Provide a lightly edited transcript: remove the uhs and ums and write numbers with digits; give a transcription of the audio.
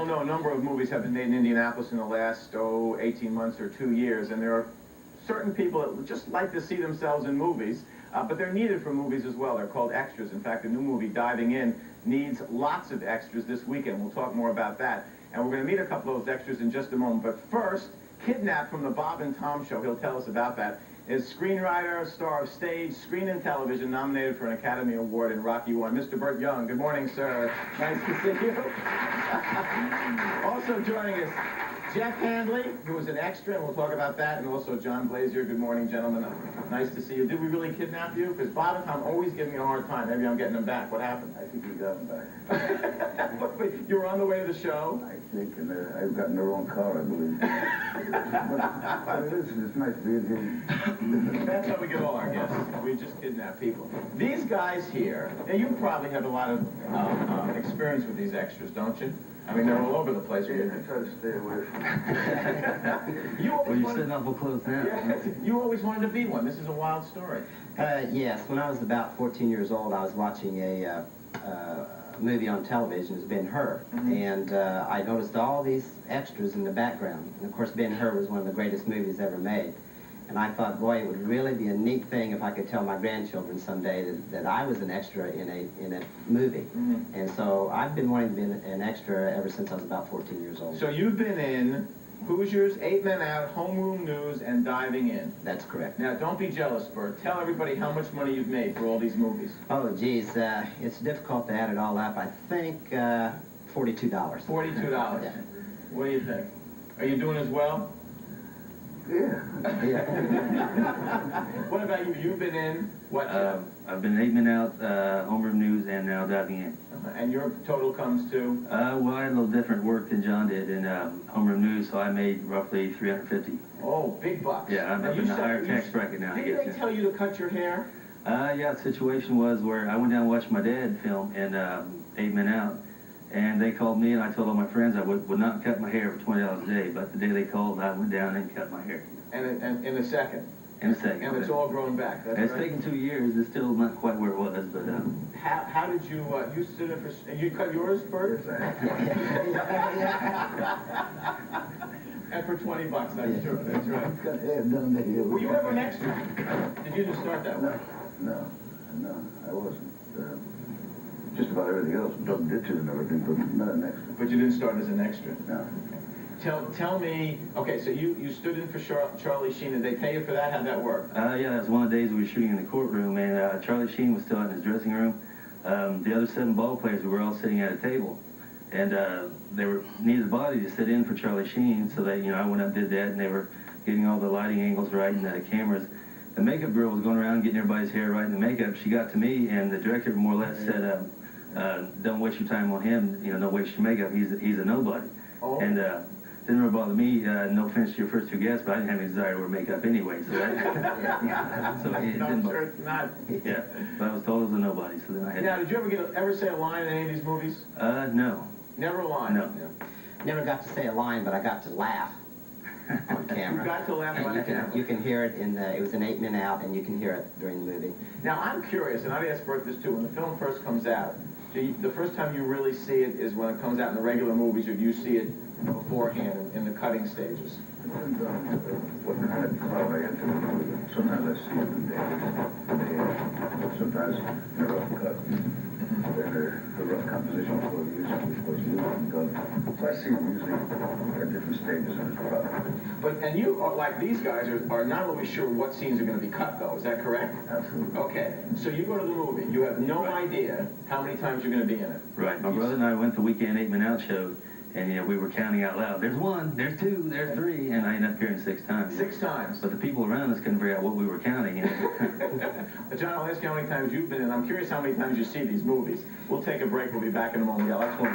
know, a number of movies have been made in Indianapolis in the last, 18 months or 2 years, and there are certain people that just like to see themselves in movies, but they're needed for movies as well. They're called extras. In fact, the new movie, Diving In, needs lots of extras this weekend. We'll talk more about that. And we're going to meet a couple of those extras in just a moment. But first, Kidnapped from the Bob and Tom Show, he'll tell us about that, is screenwriter, star of stage, screen and television, nominated for an Academy Award in Rocky I. Mr. Burt Young, good morning, sir. Nice to see you. Also joining us, Jeff Handley, who was an extra, and we'll talk about that, and also John Blazier. Good morning, gentlemen. Nice to see you. Did we really kidnap you? Because Bob and Tom always give me a hard time. Maybe I'm getting them back. What happened? I think you got them back. You were on the way to the show? I think, and I've gotten the wrong car, I believe. but it's nice being here. That's how we get all our guests. We just kidnap people. These guys here, now you probably have a lot of experience with these extras, don't you? I mean, they're all over the place. Yeah, I try to stay away from Well, you're sitting awful close now. Yeah, you always wanted to be one. This is a wild story. Yes, when I was about 14 years old, I was watching a movie on television. It was Ben-Hur, and I noticed all these extras in the background. And of course, Ben-Hur was one of the greatest movies ever made. And I thought, boy, it would really be a neat thing if I could tell my grandchildren someday that I was an extra in a movie. And so I've been wanting to be an extra ever since I was about 14 years old. So you've been in Hoosiers, 8 Men Out, Homeroom News, and Diving In. That's correct. Now, don't be jealous, Bert. Tell everybody how much money you've made for all these movies. Oh, geez, it's difficult to add it all up. I think $42. $42. Yeah. What do you think? Are you doing as well? Yeah. What about you? You've been in what? I've been 8 Men Out, Homeroom News, and now Diving In. And your total comes to? Well, I had a little different work than John did in Homeroom News, so I made roughly $350. Oh, big bucks. Yeah, I'm up in the higher tax bracket now. Didn't they tell you to cut your hair? Yeah, the situation was where I went down and watched my dad film in 8 Men Out, and they called me, and I told all my friends I would not cut my hair for $20 a day, but the day they called, I went down and cut my hair. And in a second? In a second. And it's all grown back, that's It's right? taken 2 years. It's still not quite where it was, but... How did you, you stood in for... You cut yours, Bert? Yes, And for 20 bucks, that's true, that's right. got hair down the hill. Were you ever an extra? Did you just start that way? No, I wasn't. Just about everything else, dug ditches and everything, but not an extra. But you didn't start as an extra? No. Tell me, okay, so you stood in for Charlie Sheen. Did they pay you for that? How'd that work? Yeah, that was one of the days we were shooting in the courtroom, and Charlie Sheen was still out in his dressing room. The other 7 ball players, we were all sitting at a table, and they needed a body to sit in for Charlie Sheen, so they, I went up and did that, and they were getting all the lighting angles right and the cameras. The makeup girl was going around getting everybody's hair right in the makeup. She got to me, and the director more or less said, don't waste your time on him, don't waste your makeup, he's a nobody. Oh. And didn't really bother me, no offense to your first 2 guests, but I didn't have any desire to wear makeup anyway, so that, so it No, didn't sure bother. it's not. Yeah, but I was told it was a nobody, so then I had Now, did you ever say a line in any of these movies? no. Never a line? No. Never got to say a line, but I got to laugh on camera. You got to laugh on camera. You can hear it it was an 8 Men Out, and you can hear it during the movie. Now, I'm curious, and I've asked Bert this too, when the film first comes out, the first time you really see it is when it comes out in the regular movies, or do you see it beforehand in the cutting stages? Depends on what kind of crowd I enter. Sometimes I see it in the sometimes in a rough cut. Then the rough composition for the music was used and done. So I see it usually at different stages of the crowd. And you, like these guys, are not really sure what scenes are going to be cut, though. Is that correct? Absolutely. Okay. So you go to the movie. You have no idea how many times you're going to be in it. Right, my brother and I went to the weekend 8 Men Out show, and we were counting out loud. There's 1, there's 2, there's 3, and I ended up hearing 6 times. 6 times. But the people around us couldn't figure out what we were counting. John, I'll ask you how many times you've been in. I'm curious how many times you see these movies. We'll take a break. We'll be back in a moment. Yeah, let's go.